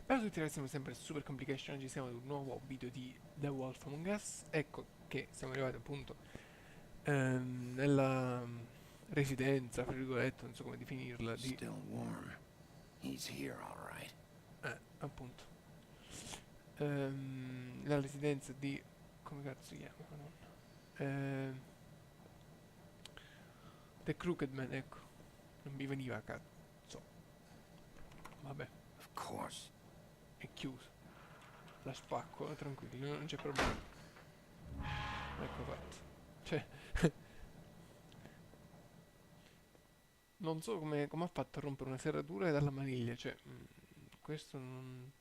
Però tutti ragazzi siamo sempre su Super Complication, ci siamo ad un nuovo video di The Wolf Among Us. Ecco che siamo arrivati appunto nella residenza, fra virgolette, non so come definirla, di... Still warm. He's here, all right. appunto. La residenza di... come cazzo si chiama? Madonna. The Crooked Man, ecco. Non mi veniva a cazzo. Vabbè, Of course. è chiuso. La spacco, tranquilli, non c'è problema. Ecco fatto. Cioè... non so come ha fatto a rompere una serratura dalla maniglia, cioè... questo non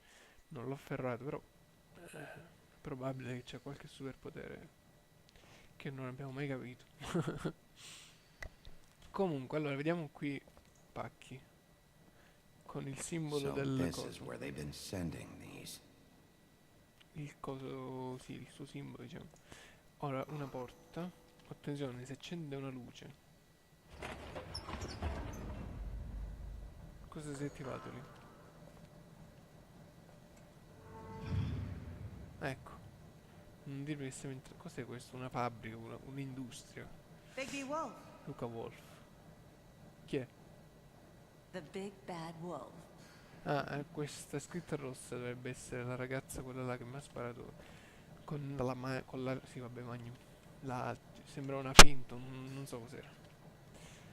l'ho ferrato, però... è probabile che c'è qualche superpotere che non abbiamo mai capito. Comunque, allora, vediamo qui pacchi. Con il simbolo So del this is coso. where they've been sending these. Il coso, sì, il suo simbolo, diciamo. Ora, una porta. Attenzione, si accende una luce. Cosa si è attivato lì? Ecco. Non dirmi che stiamo entrando. Cos'è questo? Una fabbrica, un'industria. Bigby Wolf, Luca Wolf. Chi è? the big bad wolf. Ah, questa scritta rossa dovrebbe essere la ragazza, quella là che mi ha sparato con la... sì, vabbè, Magnum. La... sembra una finta, non so cos'era.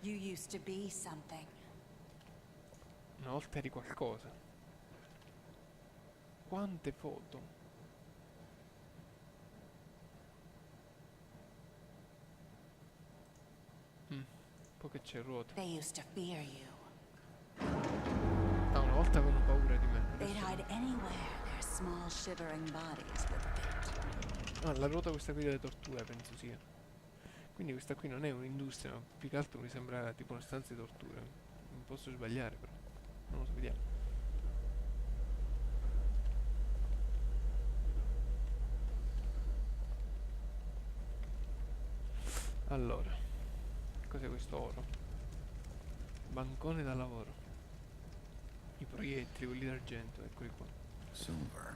You used to be something. Una volta eri qualcosa. Quante foto? Poi che c'è ruota. They used to fear you. Ah, una volta avevano paura di me. They'd Adesso... hide anywhere their small shivering bodies would fit. Ah, la ruota questa qui delle torture penso sia. Quindi questa qui non è un'industria, ma più che altro mi sembra tipo una stanza di torture. Non posso sbagliare però. Non lo so, vediamo. Allora, cos'è questo oro? Bancone da lavoro. I proiettili, quelli d'argento, eccoli qua. Silver.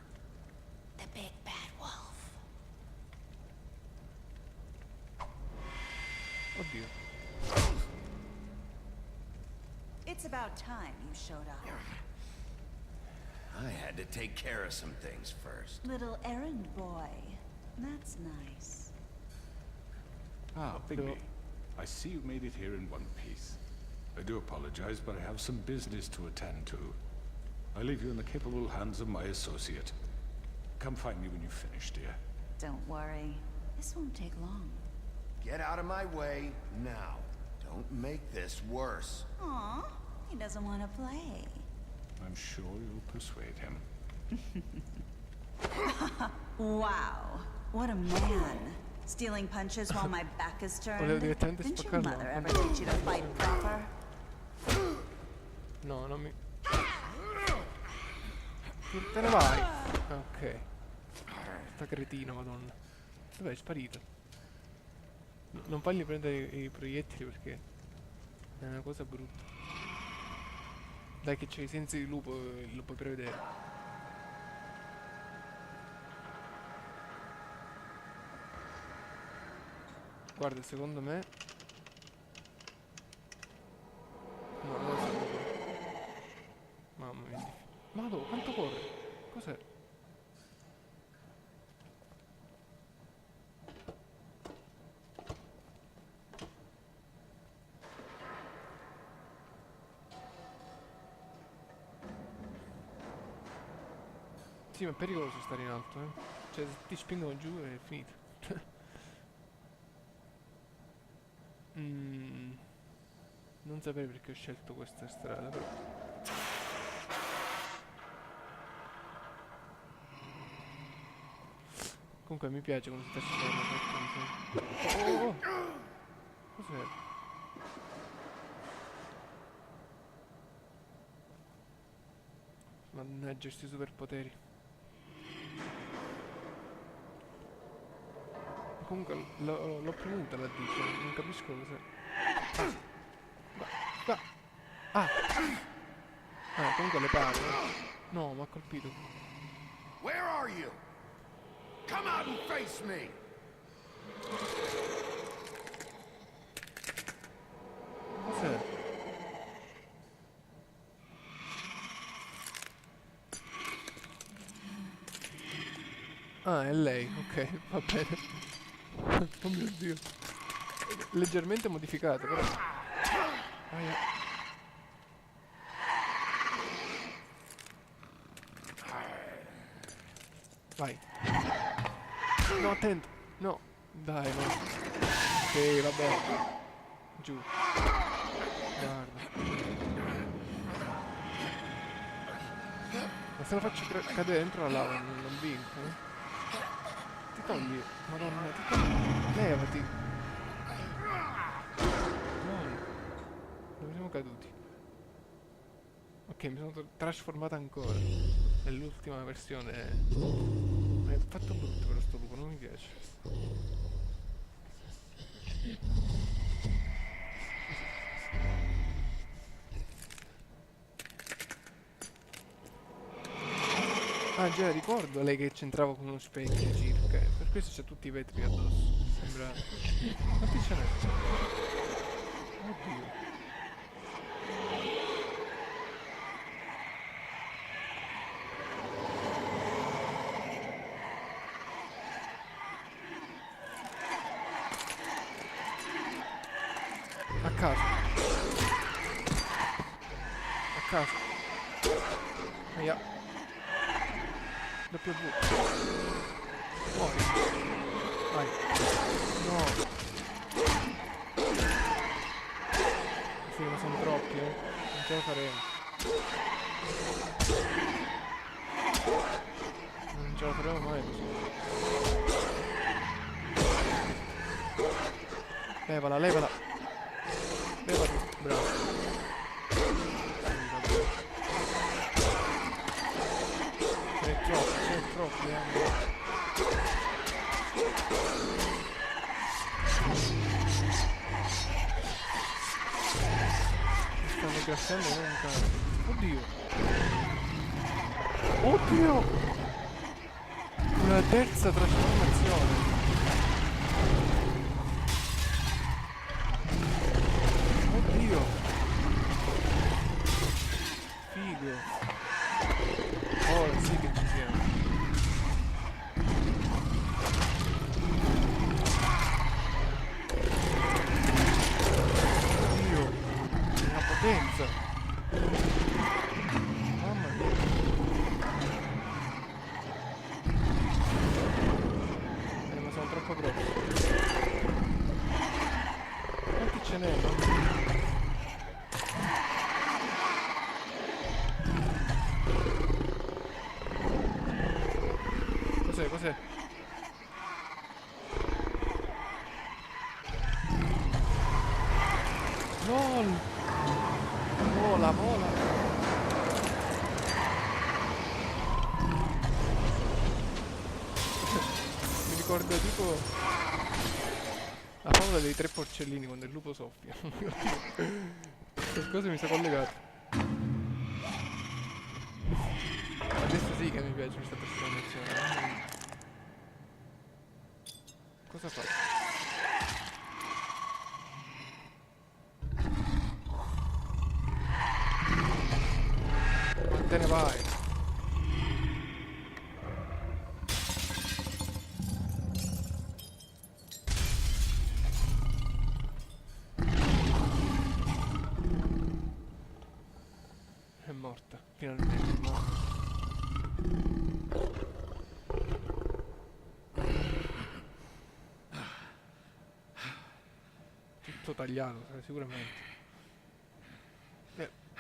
The big bad wolf. Oddio. It's about time you showed up. I had to take care of some things first. Little errand boy. That's nice. Ah, Bigby. Bigby. I see you made it here in one piece. I do apologize, but I have some business to attend to. I leave you in the capable hands of my associate. Come find me when you've finished, dear. Don't worry. This won't take long. Get out of my way now. Don't make this worse. Aw, he doesn't want to play. I'm sure you'll persuade him. Wow, what a man. Stealing punches while my back is turned. Volevo direttamente Didn't your spaccarlo. mother ever teach you to fight proper? No, non mi... Te ne vai! Ok. Sta cretina, madonna. Dov'è? È sparito. Non fargli prendere i proiettili perché è una cosa brutta. Dai che c'è i sensi di lupo, lo puoi prevedere. Guarda, secondo me... no, non lo so. Mamma mia. Madò, quanto corre? Cos'è? Sì, ma è pericoloso stare in alto, eh. Cioè, se ti spingono giù è finita. Non sapevo perché ho scelto questa strada, però. Comunque mi piace quando si sta scendendo. Oh! Cos'è? Mannaggia, questi superpoteri. Comunque l'ho premuta la dice, non capisco cos'è. Ah! Ah, comunque le pare. No, mi ha colpito. Where are you? Come out and face me! Cos'è? Ah, è lei, ok, va bene. Oh mio Dio. Leggermente modificato, però. Aia. Vai. No, attento. No. Dai, no. Ok, vabbè. Giù. Guarda. Ma se lo faccio cadere dentro la lava non vinco, eh? Ti togli. Madonna, ti togli. Levati. Noi. Dove siamo caduti? Ok, mi sono trasformata ancora. Nell'ultima versione. È fatto brutto però sto lupo, non mi piace. Ah già, ricordo lei che c'entrava con uno specchio circa. Per questo c'ha tutti i vetri addosso. Sembra... Quanti ce n'è? Oddio. A caso. A caso. Aia. W. Muori. Vai. No. Sì, ma sono troppi, eh. Non ce la faremo. Non ce la faremo mai così. Levala, levala. Levati. Bravo. Sì, vabbè. C'è troppi, Mi stanno grassando come un cane. Oddio. Oddio! Una terza trasformazione. Oddio. Figo. Ora sì che ci siamo. Oddio. Una potenza. Mamma mia. Ma sono troppo grossi. Quanti ce n'è? Mamma mia. Cos'è, cos'è? LOL! Vola, vola! Mi ricorda tipo la favola dei tre porcellini quando il lupo soffia. Qualcosa mi sta collegato. Adesso sì che mi piace questa trasformazione. Cosa fa? Ma te ne vai? È morta, finalmente è morta. Tutto tagliato, sicuramente.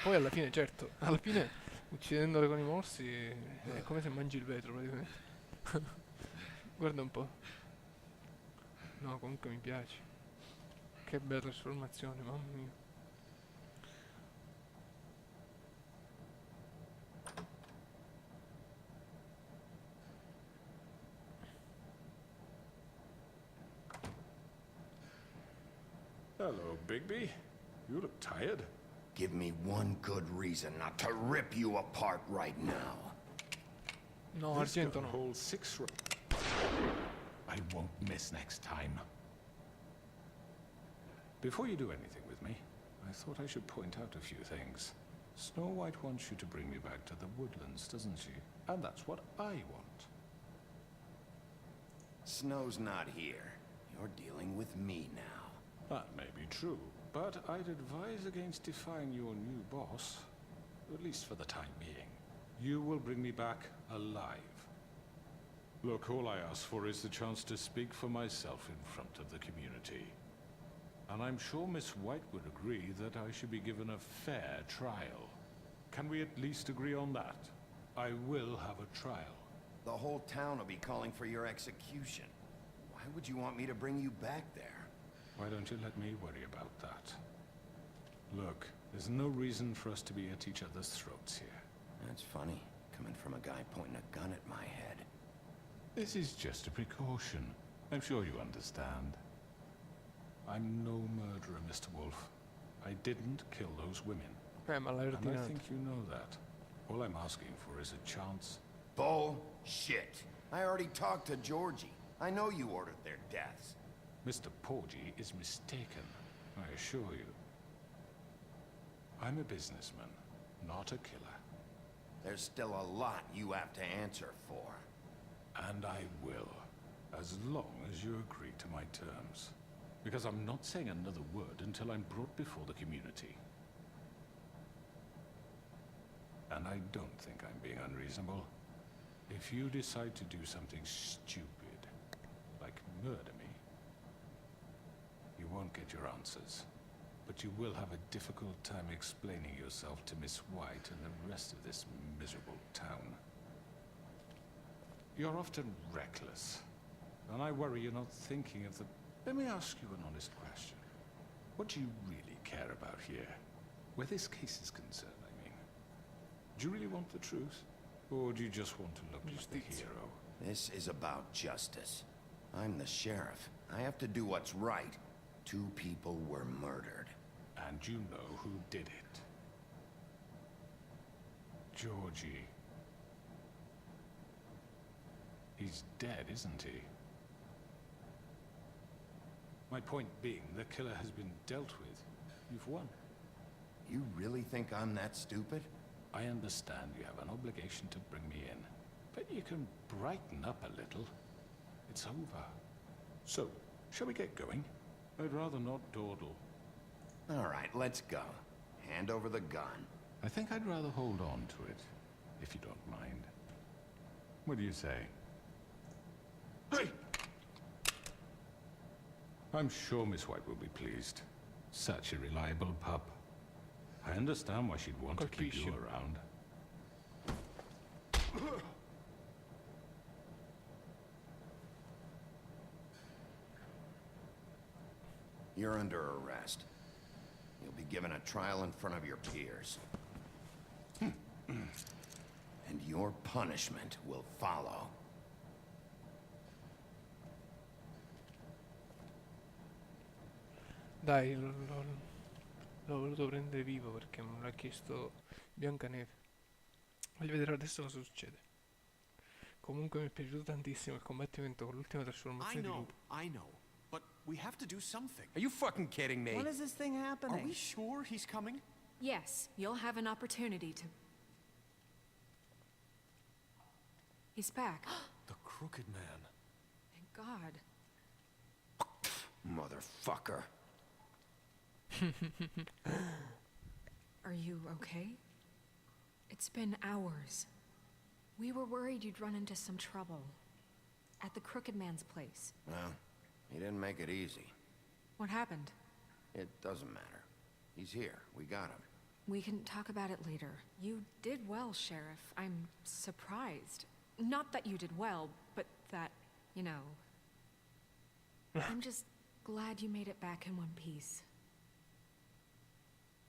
Poi alla fine, certo, alla fine uccidendole con i morsi è come se mangi il vetro praticamente. Guarda un po'. No, comunque mi piace. Che bella trasformazione, mamma mia. Hello, Bigby. You look tired. Give me one good reason not to rip you apart right now. No, This argento gun no. holds 6 I won't miss next time. Before you do anything with me, I thought I should point out a few things. Snow White wants you to bring me back to the woodlands, doesn't she? And that's what I want. Snow's not here. You're dealing with me now. That may be true, but I'd advise against defying your new boss, at least for the time being. You will bring me back alive. Look, all I ask for is the chance to speak for myself in front of the community. And I'm sure Miss White would agree that I should be given a fair trial. Can we at least agree on that? I will have a trial. The whole town will be calling for your execution. Why would you want me to bring you back there? Why don't you let me worry about that? Look, there's no reason for us to be at each other's throats here. That's funny, coming from a guy pointing a gun at my head. This is just a precaution. I'm sure you understand. I'm no murderer, Mr. Wolf. I didn't kill those women. Ma l'hai And I ordinato. think you know that. All I'm asking for is a chance. Bullshit. I already talked to Georgie. I know you ordered their deaths. Mr. Porgy is mistaken, I assure you. I'm a businessman, not a killer. There's still a lot you have to answer for. And I will, as long as you agree to my terms. Because I'm not saying another word until I'm brought before the community. And I don't think I'm being unreasonable. If you decide to do something stupid, like murder me, you won't get your answers. But you will have a difficult time explaining yourself to Miss White and the rest of this miserable town. You're often reckless, and I worry you're not thinking of the... Let me ask you an honest question. What do you really care about here? Where this case is concerned, I mean. Do you really want the truth? Or do you just want to look like the hero? This is about justice. I'm the sheriff. I have to do what's right. 2 people were murdered. And you know who did it. Georgie. He's dead, isn't he? My point being, the killer has been dealt with. You've won. You really think I'm that stupid? I understand you have an obligation to bring me in, but you can brighten up a little. It's over. So, shall we get going? I'd rather not dawdle. All right, let's go. Hand over the gun. I think I'd rather hold on to it, if you don't mind. What do you say? Hey! I'm sure Miss White will be pleased. Such a reliable pup. I understand why she'd want to keep you around. You're under arrest. You'll be given a trial in front of your peers. And your punishment will follow. Dai, l'ho voluto prendere vivo perché me l'ha chiesto Biancaneve. Voglio vedere adesso cosa succede. Comunque mi è piaciuto tantissimo il combattimento con l'ultima trasformazione di lupo. I know. But we have to do something. Are you fucking kidding me? When is this thing happening? Are we sure he's coming? Yes, you'll have an opportunity to... He's back. The Crooked Man. Thank God. Motherfucker. Are you okay? It's been hours. We were worried you'd run into some trouble. At the Crooked Man's place. Well, he didn't make it easy. What happened? It doesn't matter. He's here. We got him. We can talk about it later. You did well, Sheriff. I'm surprised. Not that you did well, but that, you know... I'm just glad you made it back in one piece.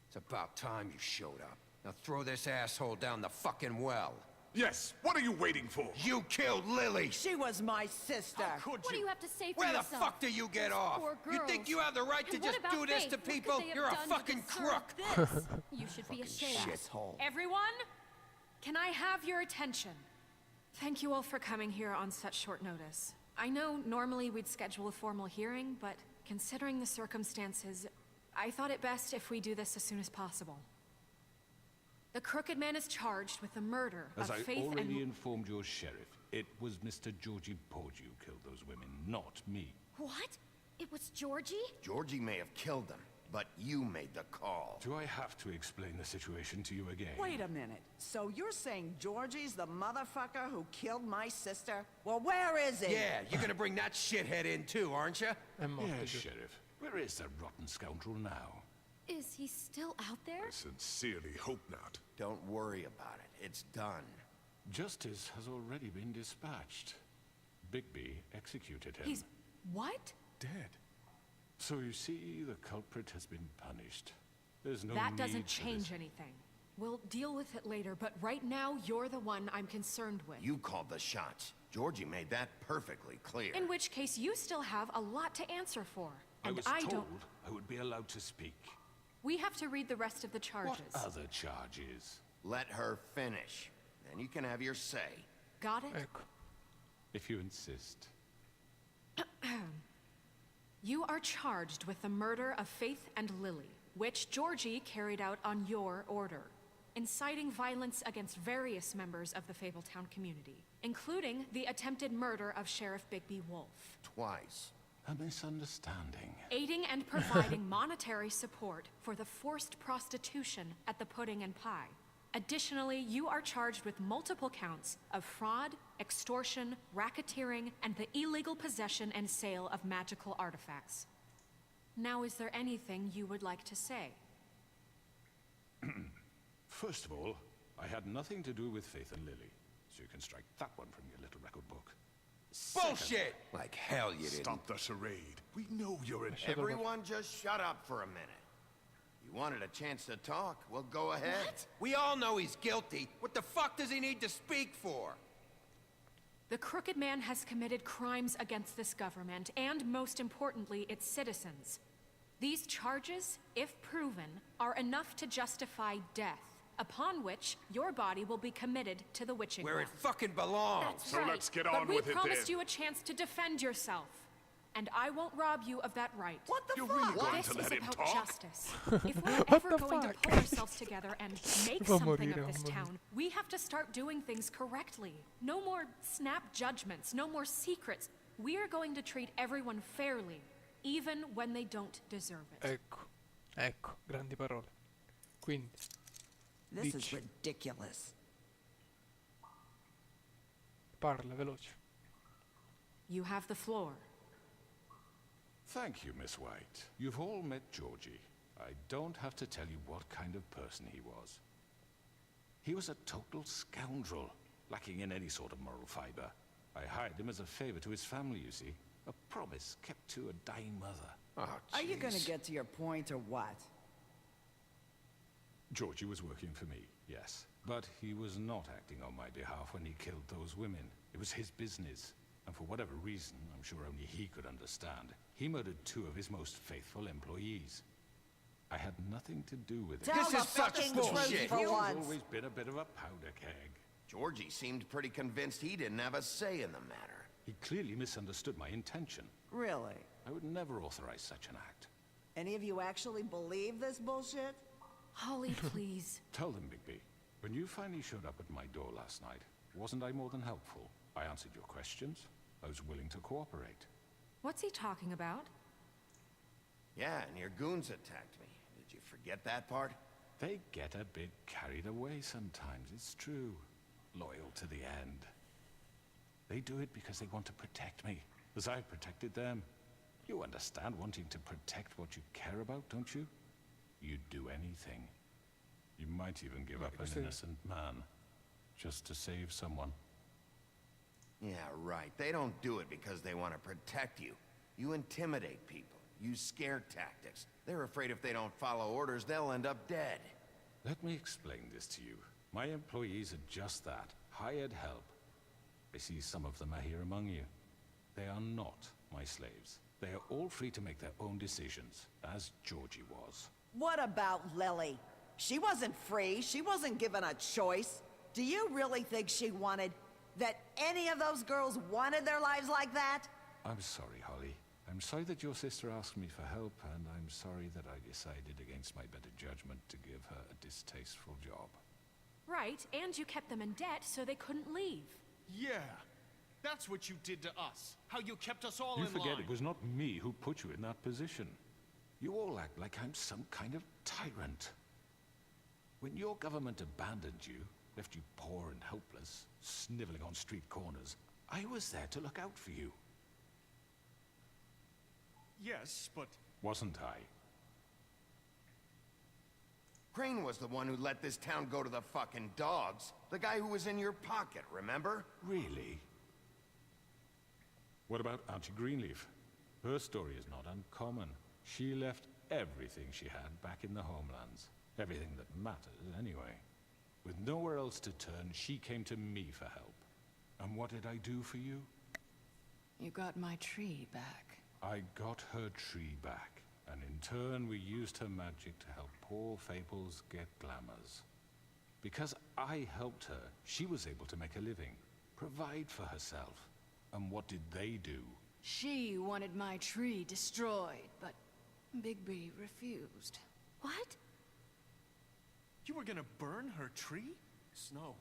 It's about time you showed up. Now throw this asshole down the fucking well. Yes, what are you waiting for? You killed Lily! She was my sister. How could What do you? you have to say for Where the yourself? fuck do you get Those off? poor You think girls. you have the right to And what just about do this Faith? to What could people? they have You're a done to fucking deserve crook! This? You should be ashamed. Shithole. Everyone, can I have your attention? Thank you all for coming here on such short notice. I know normally we'd schedule a formal hearing, but considering the circumstances, I thought it best if we do this as soon as possible. The Crooked Man is charged with the murder As of I Faith already and... informed your sheriff, it was Mr. Georgie Porgy who killed those women, not me. What? It was Georgie? Georgie may have killed them, but you made the call. Do I have to explain the situation to you again? Wait a minute. So you're saying Georgie's the motherfucker who killed my sister? Well, where is he? Yeah, you're gonna bring that shithead in too, aren't you? Emma, Yes, Sheriff. Where is that rotten scoundrel now? Is he still out there? I sincerely hope not. Don't worry about it. It's done. Justice has already been dispatched. Bigby executed him. He's... what? Dead. So you see, the culprit has been punished. There's no That need doesn't for change this. anything. We'll deal with it later, but right now, you're the one I'm concerned with. You called the shots. Georgie made that perfectly clear. In which case, you still have a lot to answer for. I And was I told don't... I would be allowed to speak. We have to read the rest of the charges. What other charges? Let her finish. Then you can have your say. Got it? ecco. If you insist. You are charged with the murder of Faith and Lily, which Georgie carried out on your order, inciting violence against various members of the Fabletown community, including the attempted murder of Sheriff Bigby Wolf. Twice. A misunderstanding. Aiding and providing monetary support for the forced prostitution at the Pudding and Pie. Additionally, you are charged with multiple counts of fraud, extortion, racketeering, and the illegal possession and sale of magical artifacts. Now, is there anything you would like to say? First of all, I had nothing to do with Faith and Lily, so you can strike that one from your little record book. Bullshit! Like hell you didn't. Stop the charade. We know you're an... Everyone just shut up for a minute. You wanted a chance to talk? Well, go ahead. What? We all know he's guilty. What the fuck does he need to speak for? The Crooked Man has committed crimes against this government, and most importantly, its citizens. These charges, if proven, are enough to justify death, upon which your body will be committed to the witching Where well. it fucking belongs. That's So right. let's get But on we with it promised then. you a chance to defend yourself, and I won't rob you of that right. What the You're fuck? really going This to is let him about talk? justice. If we're ever the going to fuck? pull ourselves together and make Va something morire, of this va morire. town, we have to start doing things correctly. No more snap judgments, no more secrets. We are going to treat everyone fairly, even when they don't deserve it. Ecco, ecco, grandi parole. Quindi, This is Dici. ridiculous. parla veloce. You have the floor. Thank you, Miss White. You've all met Georgie. I don't have to tell you what kind of person he was. He was a total scoundrel, lacking in any sort of moral fiber. I hired him as a favor to his family, you see. A promise kept to a dying mother. Oh, Are you gonna jeez. get to your point or what? Georgie was working for me, yes. But he was not acting on my behalf when he killed those women. It was his business. And for whatever reason, I'm sure only he could understand, he murdered 2 of his most faithful employees. I had nothing to do with it. Tell This the is such fucking bullshit. truth for He's once. always been a bit of a powder keg. Georgie seemed pretty convinced he didn't have a say in the matter. He clearly misunderstood my intention. Really? I would never authorize such an act. Any of you actually believe this bullshit? Holly, please. Tell them, Bigby. When you finally showed up at my door last night, wasn't I more than helpful? I answered your questions. I was willing to cooperate. What's he talking about? Yeah, and your goons attacked me. Did you forget that part? They get a bit carried away sometimes, it's true. Loyal to the end. They do it because they want to protect me, as I protected them. You understand wanting to protect what you care about, don't you? You'd do anything. You might even give up an questo è- innocent man, just to save someone. Yeah, right. They don't do it because they want to protect you. You intimidate people. Use scare tactics. They're afraid if they don't follow orders, they'll end up dead. Let me explain this to you. My employees are just that, hired help. I see some of them are here among you. They are not my slaves. They are all free to make their own decisions, as Georgie was. What about Lily? She wasn't free. She wasn't given a choice. Do you really think she wanted... that any of those girls wanted their lives like that? I'm sorry, Holly. I'm sorry that your sister asked me for help, and I'm sorry that I decided against my better judgment to give her a distasteful job. Right, and you kept them in debt so they couldn't leave. Yeah. That's what you did to us. How you kept us all You in forget line. it was not me who put you in that position. You all act like I'm some kind of tyrant. When your government abandoned you, left you poor and helpless, sniveling on street corners, I was there to look out for you. Yes, but... Wasn't I? Crane was the one who let this town go to the fucking dogs. The guy who was in your pocket, remember? Really? What about Auntie Greenleaf? Her story is not uncommon. She left everything she had back in the homelands. Everything that mattered, anyway. With nowhere else to turn, she came to me for help. And what did I do for you? You got my tree back. I got her tree back, and in turn we used her magic to help poor Fables get glamours. Because I helped her, she was able to make a living, provide for herself. And what did they do? She wanted my tree destroyed, but Bigby refused. What? You were gonna burn her tree? Snow,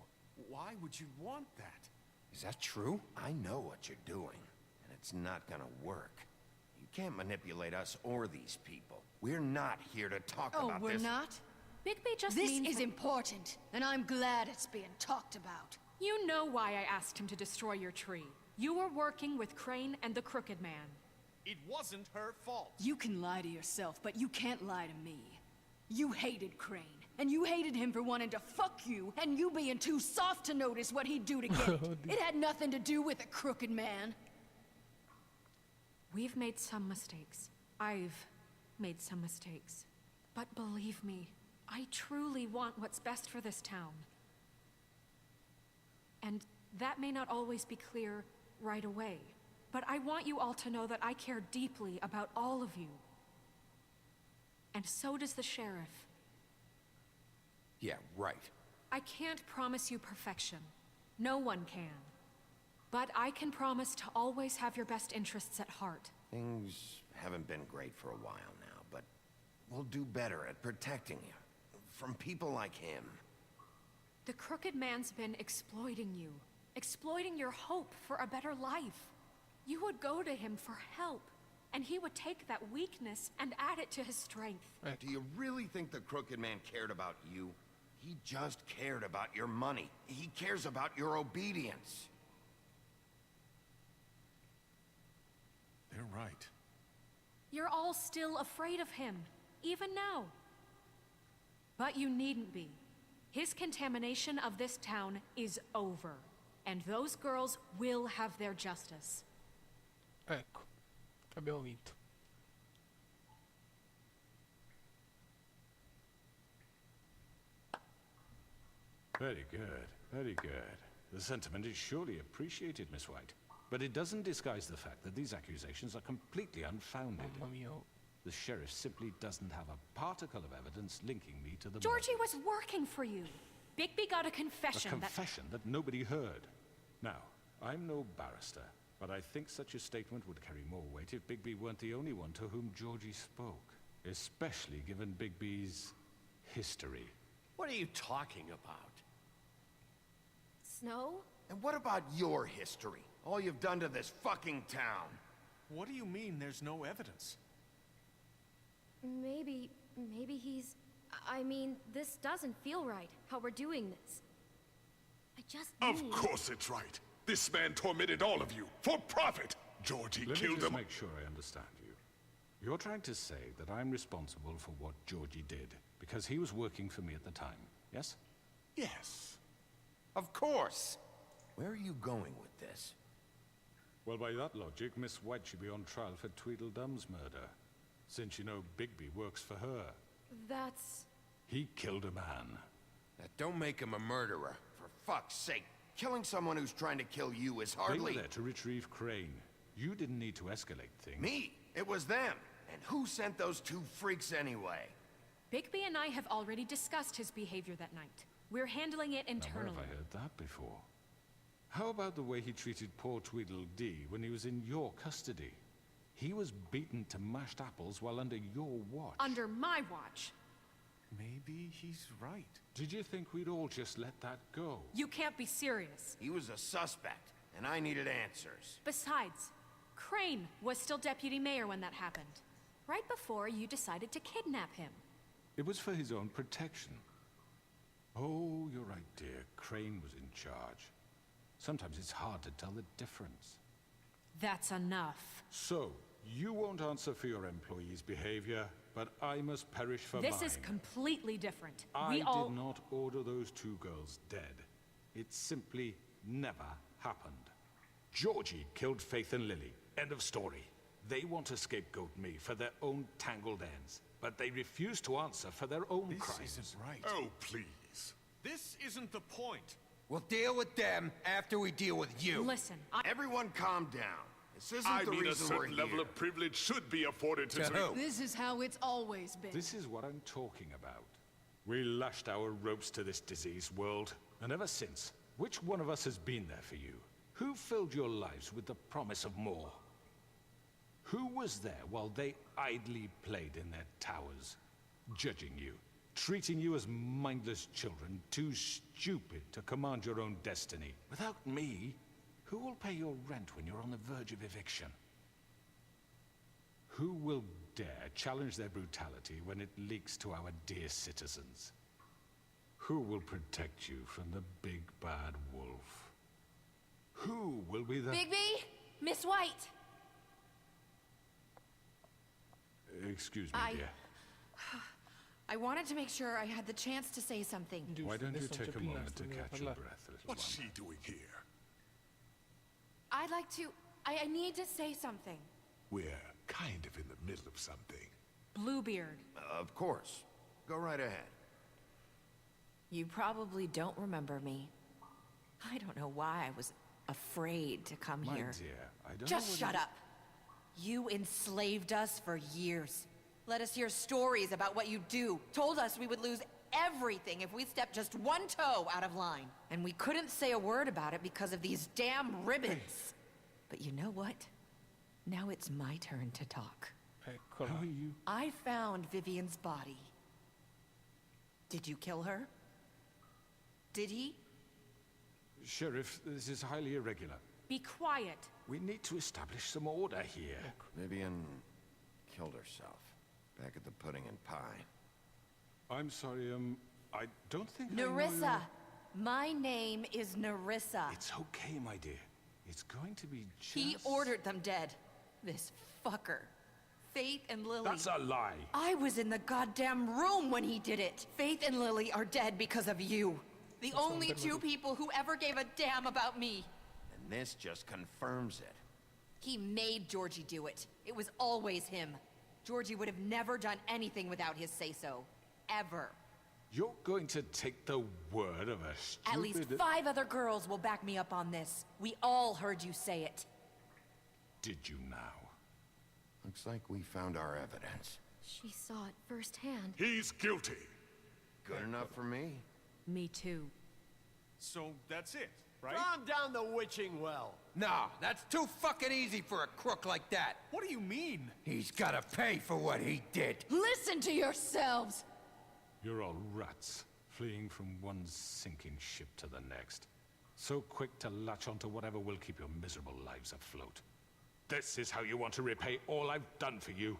why would you want that? Is that true? I know what you're doing, and it's not gonna work. You can't manipulate us or these people. We're not here to talk Oh, about we're this. not? Bigby just This means is that- important, and I'm glad it's being talked about. You know why I asked him to destroy your tree. You were working with Crane and the Crooked Man. It wasn't her fault. You can lie to yourself, but you can't lie to me. You hated Crane, and you hated him for wanting to fuck you, and you being too soft to notice what he'd do to get it. It had nothing to do with the Crooked Man. We've made some mistakes. I've made some mistakes. But believe me, I truly want what's best for this town. And that may not always be clear right away, but I want you all to know that I care deeply about all of you. And so does the sheriff. Yeah, right. I can't promise you perfection. No one can. But I can promise to always have your best interests at heart. Things haven't been great for a while now, but we'll do better at protecting you. From people like him. The Crooked Man's been exploiting you. Exploiting your hope for a better life. You would go to him for help, and he would take that weakness and add it to his strength. Do you really think the Crooked Man cared about you? He just cared about your money. He cares about your obedience. They're right. You're all still afraid of him, even now. But you needn't be. His contamination of this town is over, and those girls will have their justice. Ecco, abbiamo vinto. Very good, very good. The sentiment is surely appreciated, Miss White. But it doesn't disguise the fact that these accusations are completely unfounded. Mamma mia. The sheriff simply doesn't have a particle of evidence linking me to the Georgie murders. was working for you. Bigby got a A confession confession that nobody heard. Now, I'm no barrister, but I think such a statement would carry more weight if Bigby weren't the only one to whom Georgie spoke. Especially given Bigby's history. What are you talking about? Snow? And what about your history? All you've done to this fucking town. What do you mean there's no evidence? Maybe he's... I mean, this doesn't feel right, how we're doing this. I just Of need... course it's right. This man tormented all of you, for profit. Georgie Let me killed just him. make sure I understand you. You're trying to say that I'm responsible for what Georgie did, because he was working for me at the time, yes? Yes. Of course. Where are you going with this? Well, by that logic, Miss White should be on trial for Tweedledum's murder, since you know Bigby works for her. That's... He killed a man. That don't make him a murderer, for fuck's sake. Killing someone who's trying to kill you is They hardly... were there to retrieve Crane. You didn't need to escalate things. Me? It was them. And who sent those two freaks anyway? Bigby and I have already discussed his behavior that night. We're handling it Now, where internally. have I heard that before? How about the way he treated poor Tweedledee when he was in your custody? He was beaten to mashed apples while under your watch. Under my watch. Maybe he's right. Did you think we'd all just let that go? You can't be serious. He was a suspect, and I needed answers. Besides, Crane was still deputy mayor when that happened. Right before you decided to kidnap him. It was for his own protection. Oh, you're right, dear. Crane was in charge. Sometimes it's hard to tell the difference. That's enough. So, you won't answer for your employees' behavior, but I must perish for mine. This is completely different. I We all... did not order those two girls dead. It simply never happened. Georgie killed Faith and Lily. End of story. They want to scapegoat me for their own tangled ends, but they refuse to answer for their own This crimes. isn't right. Oh, please. This isn't the point. We'll deal with them after we deal with you. Listen, Everyone calm down. This isn't I the mean, a reason we're certain level here. of privilege should be afforded to... To who? This is how it's always been. This is what I'm talking about. We lashed our ropes to this diseased world, and ever since, which one of us has been there for you? Who filled your lives with the promise of more? Who was there while they idly played in their towers, judging you, treating you as mindless children, too stupid to command your own destiny? Without me, who will pay your rent when you're on the verge of eviction? Who will dare challenge their brutality when it leaks to our dear citizens? Who will protect you from the big bad wolf? Who will be the... Bigby! Miss White! Excuse me, dear. I wanted to make sure I had the chance to say something. Why don't you Adesso non take c'è a più moment to nastro, catch devo your parlare. breath, little What's one? she doing here? I'd like to... I need to say something. We're kind of in the middle of something. Bluebeard. Of course. Go right ahead. You probably don't remember me. I don't know why I was afraid to come My here. dear, I don't know Just what shut it- up. You enslaved us for years. Let us hear stories about what you do. Told us we would lose everything if we stepped just one toe out of line. And we couldn't say a word about it because of these damn ribbons. But you know what? Now it's my turn to talk. Eccola. How are you? I found Vivian's body. Did you kill her? Did he? Sheriff, this is highly irregular. Be quiet. We need to establish some order here. Vivian killed herself. Back at the Pudding and Pie. I'm sorry, I don't think I know Nerissa. your- My name is Nerissa. It's okay, my dear. It's going to be just... He ordered them dead. This fucker. Faith and Lily. That's a lie. I was in the goddamn room when he did it. Faith and Lily are dead because of you. The only two people who ever gave a damn about me. And this just confirms it. He made Georgie do it. It was always him. Georgie would have never done anything without his say-so. Ever. You're going to take the word of a stupid... At least 5 other girls will back me up on this. We all heard you say it. Did you now? Looks like we found our evidence. She saw it firsthand. He's guilty. Good enough for me. Me too. So that's it, right? Calm down the witching well. No, that's too fucking easy for a crook like that. What do you mean? He's gotta pay for what he did. Listen to yourselves! You're all rats, fleeing from one sinking ship to the next. So quick to latch onto whatever will keep your miserable lives afloat. This is how you want to repay all I've done for you.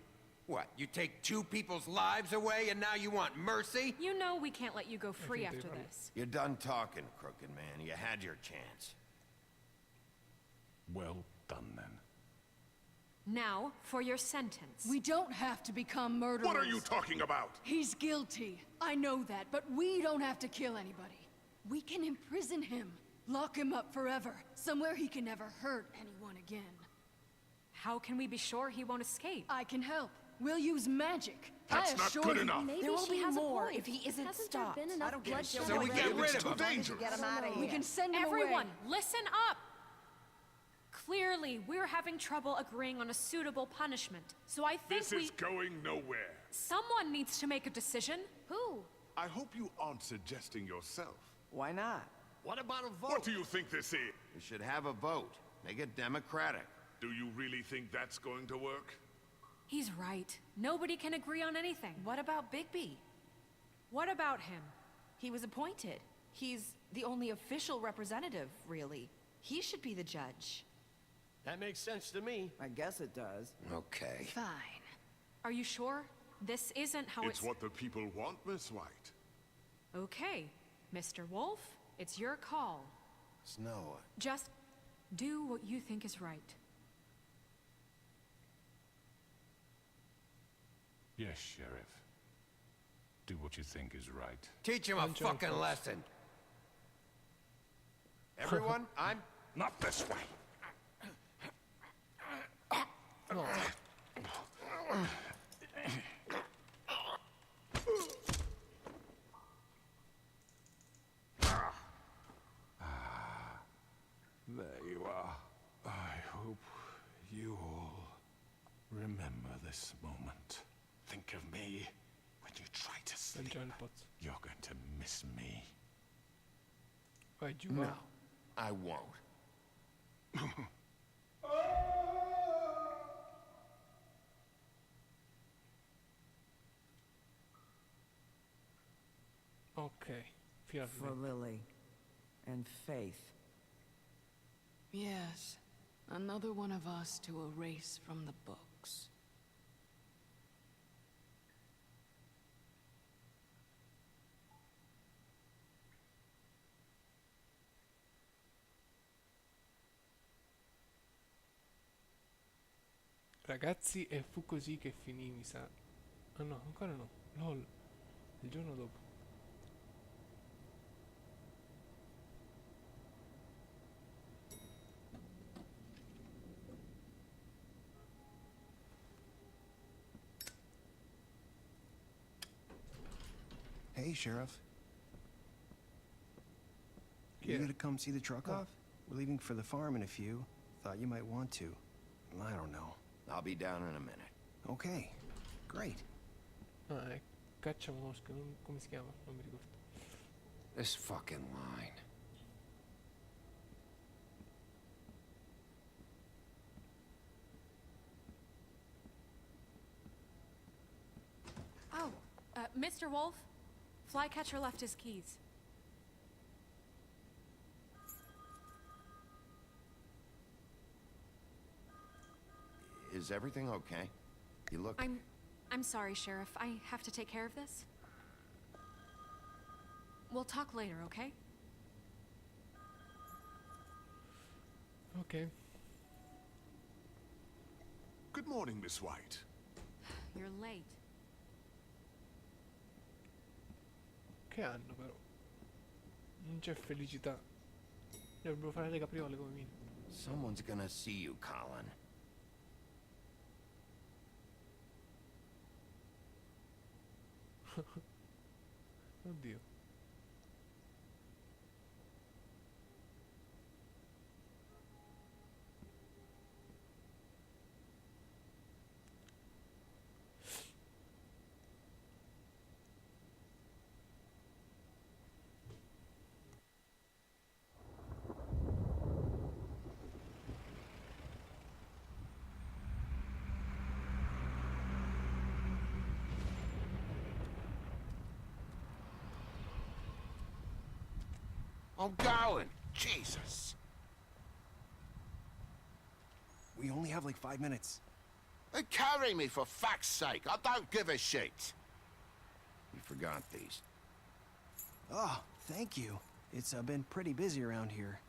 What, you take 2 people's lives away and now you want mercy? You know we can't let you go free after this. You're done talking, crooked man. You had your chance. Well done, then. Now, for your sentence. We don't have to become murderers. What are you talking about? He's guilty. I know that, but we don't have to kill anybody. We can imprison him. Lock him up forever. Somewhere he can never hurt anyone again. How can we be sure he won't escape? I can help. We'll use magic. That's I not assure good you. enough. There Maybe will she be has more a point. if he isn't Hasn't stopped. there been I enough don't give a bloodshed shit So we what get they do. rid It's of him. too Why dangerous. Get him out of here. We can send him Everyone, away. listen up! Clearly, we're having trouble agreeing on a suitable punishment. So I think This is going nowhere. someone needs to make a decision. Who? I hope you aren't suggesting yourself. Why not? What about a vote? What do you think this is? We should have a vote. Make it democratic. Do you really think that's going to work? He's right. Nobody can agree on anything. What about Bigby? What about him? He was appointed. He's the only official representative, really. He should be the judge. That makes sense to me. I guess it does. Okay. Fine. Are you sure? This isn't how It's what the people want, Miss White. Okay, Mr. Wolf, it's your call. Snow. Just do what you think is right. Yes, Sheriff. Do what you think is right. Teach him a fucking lesson. Everyone, I'm... Not this way. No. There you are. I hope you all remember this moment. Think of me when you try to sleep. Mangiare il pozzo. You're going to miss me. Vai giù, No, va. I won't. Ok, For finalmente. Lily. And Faith. Yes, another one of us to erase from the books. Ragazzi, e fu così che finì, mi sa. Ah no, ancora no. LOL. Il giorno dopo. Hey, Sheriff. Yeah. You gonna come see the truck off? We're leaving for the farm in a few. Thought you might want to. I don't know. I'll be down in a minute. Okay, great. Ah, caccia mosche, come si chiama? Non mi ricordo. This fucking line. Oh, Mr. Wolf, Flycatcher left his keys. Is everything okay? You look... I'm sorry, Sheriff. I have to take care of this. We'll talk later, okay? Ok. Good morning, Miss White. You're late. Che hanno però? Non c'è felicità. Dovrebbero fare le capriole come minimo. Someone's gonna see you, Colin. Oddio. I'm going. Jesus. We only have like 5 minutes. They carry me for fuck's sake. I don't give a shit. You forgot these. Oh, thank you. It's been pretty busy around here.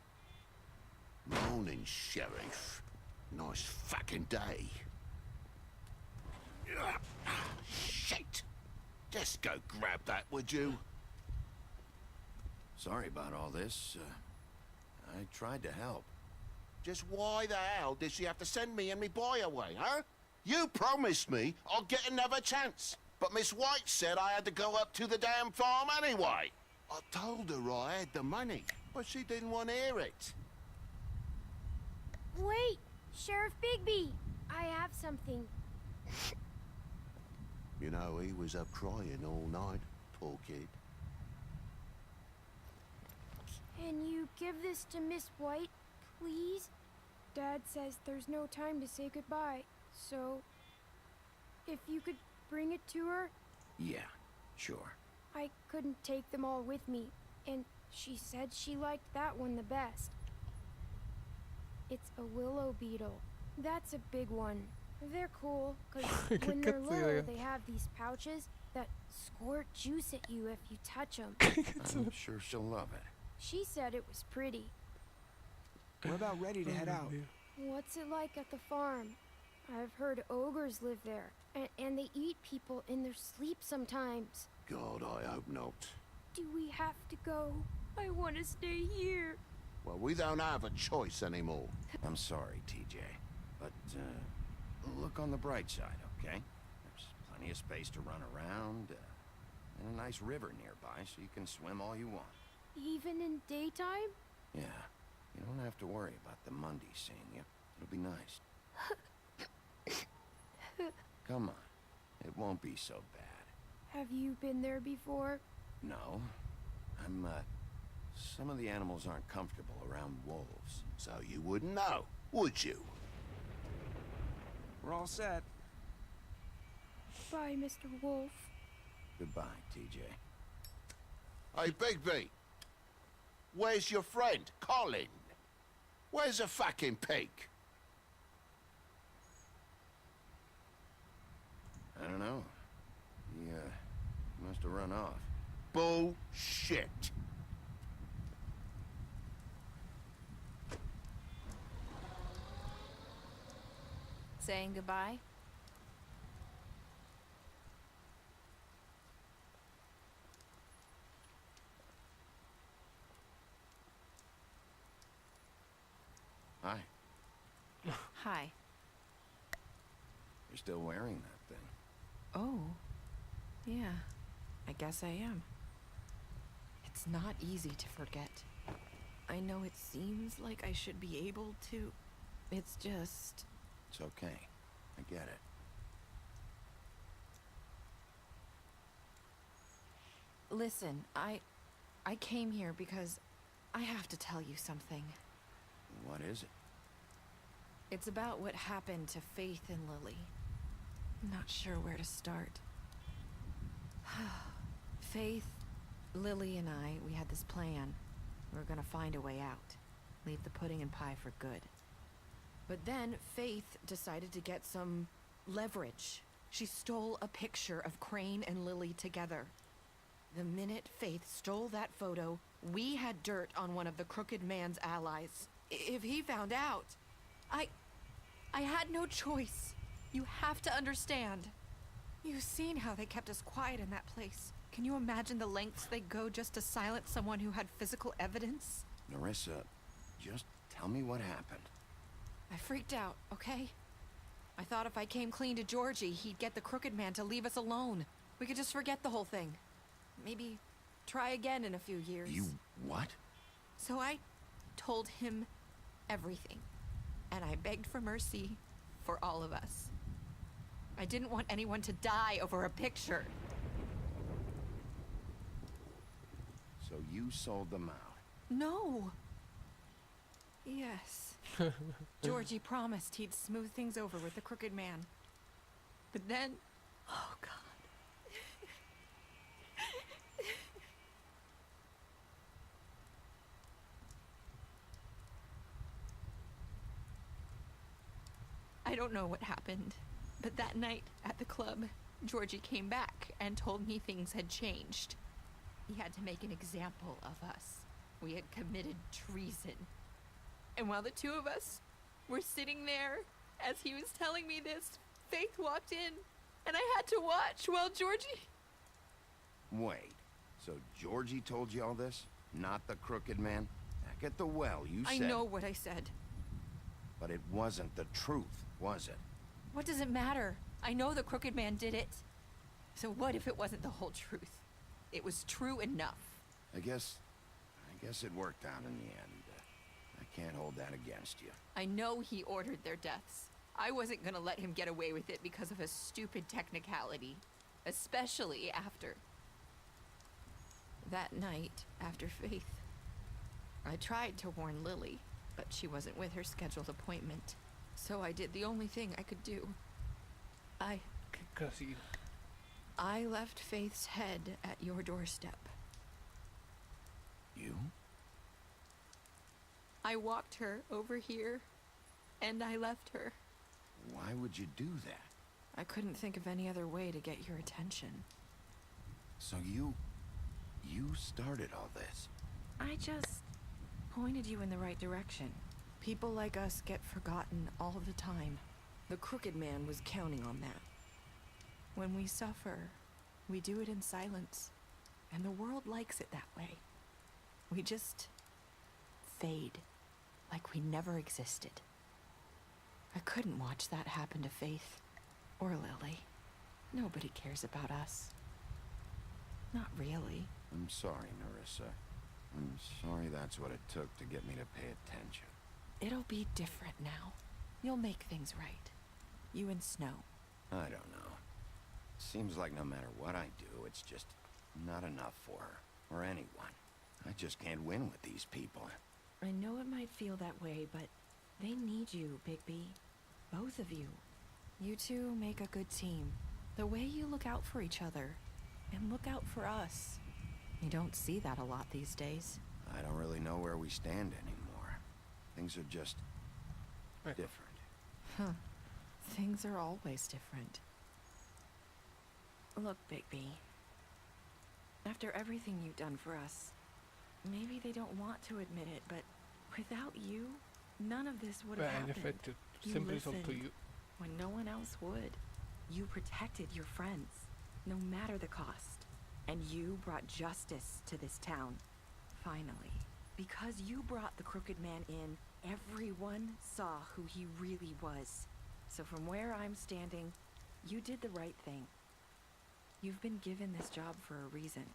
Morning, Sheriff. Nice fucking day. Shit. Just go grab that, would you? Sorry about all this. I tried to help. Just why the hell did she have to send me and me boy away, huh? You promised me I'd get another chance. But Miss White said I had to go up to the damn farm anyway. I told her I had the money, but she didn't want to hear it. Wait, Sheriff Bigby, I have something. You know, he was up crying all night, poor kid. Can you give this to Miss White, please? Dad says there's no time to say goodbye, so if you could bring it to her? Yeah, sure. I couldn't take them all with me, and she said she liked that one the best. It's a willow beetle. That's a big one. They're cool, because when they're little, they have these pouches that squirt juice at you if you touch them. I'm sure she'll love it. She said it was pretty. We're about ready to head out. What's it like at the farm? I've heard ogres live there, and they eat people in their sleep sometimes. God, I hope not. Do we have to go? I want to stay here. Well, we don't have a choice anymore. I'm sorry, TJ, but look on the bright side, okay? There's plenty of space to run around, and a nice river nearby, so you can swim all you want. Even in daytime? Yeah, you don't have to worry about the Monday seeing you. It'll be nice. Come on, it won't be so bad. Have you been there before? No, some of the animals aren't comfortable around wolves. So you wouldn't know, would you? We're all set. Bye, Mr. Wolf. Goodbye, TJ. Hey, Bigby. Where's your friend, Colin? Where's the fucking pig? I don't know. He must have run off. Bullshit. Saying goodbye? Hi. Hi. You're still wearing that thing. Oh. Yeah. I guess I am. It's not easy to forget. I know it seems like I should be able to. It's just... It's okay. I get it. Listen, I came here because I have to tell you something. What is it? It's about what happened to Faith and Lily. I'm not sure where to start. Faith, Lily, and I, we had this plan. We were gonna find a way out. Leave the pudding and pie for good. But then Faith decided to get some leverage. She stole a picture of Crane and Lily together. The minute Faith stole that photo, we had dirt on one of the Crooked Man's allies. If he found out, I had no choice. You have to understand. You've seen how they kept us quiet in that place. Can you imagine the lengths they go just to silence someone who had physical evidence? Nerissa, just tell me what happened. I freaked out, okay? I thought if I came clean to Georgie, he'd get the Crooked Man to leave us alone. We could just forget the whole thing. Maybe try again in a few years. You what? So I told him everything. And I begged for mercy for all of us. I didn't want anyone to die over a picture. So you sold them out? No. Yes. Georgie promised he'd smooth things over with the Crooked Man. But then... Oh, God. I don't know what happened, but that night at the club, Georgie came back and told me things had changed. He had to make an example of us. We had committed treason. And while the two of us were sitting there, as he was telling me this, Faith walked in, and I had to watch while Georgie... Wait, so Georgie told you all this? Not the Crooked Man? Back at the well, you said... I know what I said. But it wasn't the truth, was it? What does it matter? I know the Crooked Man did it. So what if it wasn't the whole truth? It was true enough. I guess it worked out in the end. I can't hold that against you. I know he ordered their deaths. I wasn't gonna let him get away with it because of a stupid technicality. Especially after... that night, after Faith. I tried to warn Lily, but she wasn't with her scheduled appointment. So I did the only thing I could do. Che casino. I left Faith's head at your doorstep. You? I walked her over here, and I left her. Why would you do that? I couldn't think of any other way to get your attention. So you started all this? I just pointed you in the right direction. People like us get forgotten all the time. The Crooked Man was counting on that. When we suffer, we do it in silence, and the world likes it that way. We just fade, like we never existed. I couldn't watch that happen to Faith, or Lily. Nobody cares about us. Not really. I'm sorry, Nerissa. I'm sorry that's what it took to get me to pay attention. It'll be different now. You'll make things right. You and Snow. I don't know. Seems like no matter what I do, it's just not enough for her, or anyone. I just can't win with these people. I know it might feel that way, but they need you, Bigby. Both of you. You two make a good team. The way you look out for each other, and look out for us. You don't see that a lot these days. I don't really know where we stand anymore. Things are just different. Huh. Things are always different. Look, Bigby. After everything you've done for us, maybe they don't want to admit it, but without you, none of this would have In happened. effetti, You sempre risolto listened io. when no one else would. You protected your friends, no matter the cost. And you brought justice to this town. Finally. Because you brought the Crooked Man in, everyone saw who he really was. So from where I'm standing, you did the right thing. You've been given this job for a reason.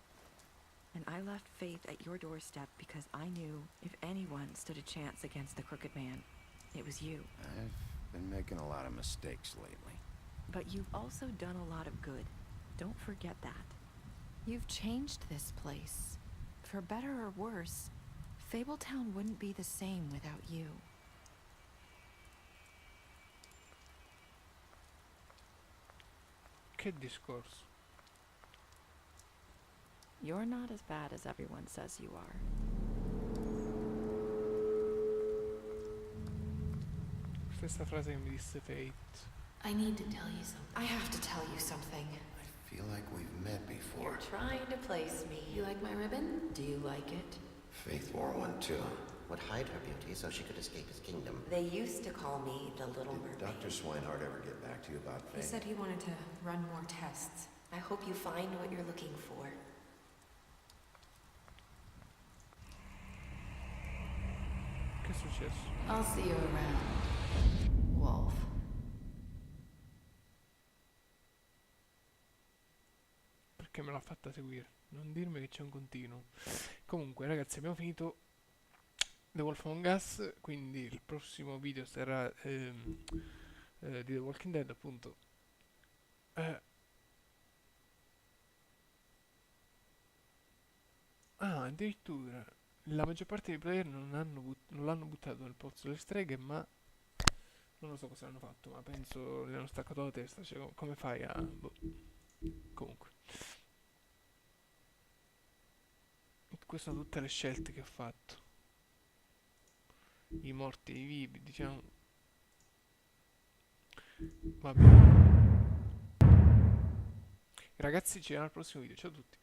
And I left Faith at your doorstep because I knew if anyone stood a chance against the Crooked Man, it was you. I've been making a lot of mistakes lately. But you've also done a lot of good. Don't forget that. You've changed this place. For better or worse, Fabletown wouldn't be the same without you. Che discorso. You're not as bad as everyone says you are. Stessa frase che mi disse Fate. I need to tell you something. I have to tell you something. I feel like we've met before. You're trying to place me. You like my ribbon? Do you like it? Faith wore one too. Would hide her beauty so she could escape his kingdom. They used to call me the Little Did Mermaid. Dr. Swinehart ever get back to you about He Faith? said he wanted to run more tests. I hope you find what you're looking for. Che è successo? I'll see you around, Wolf. Perché me l'ha fatta seguire? Non dirmi che c'è un continuo. Comunque ragazzi, abbiamo finito The Wolf Among Us, quindi il prossimo video sarà di The Walking Dead, appunto. Addirittura la maggior parte dei player non l'hanno buttato nel pozzo delle streghe, ma non lo so cosa hanno fatto, ma penso gli hanno staccato la testa, cioè come fai a... boh. Comunque queste sono tutte le scelte che ho fatto, i morti e i vivi, diciamo. Vabbè ragazzi, ci vediamo al prossimo video, ciao a tutti.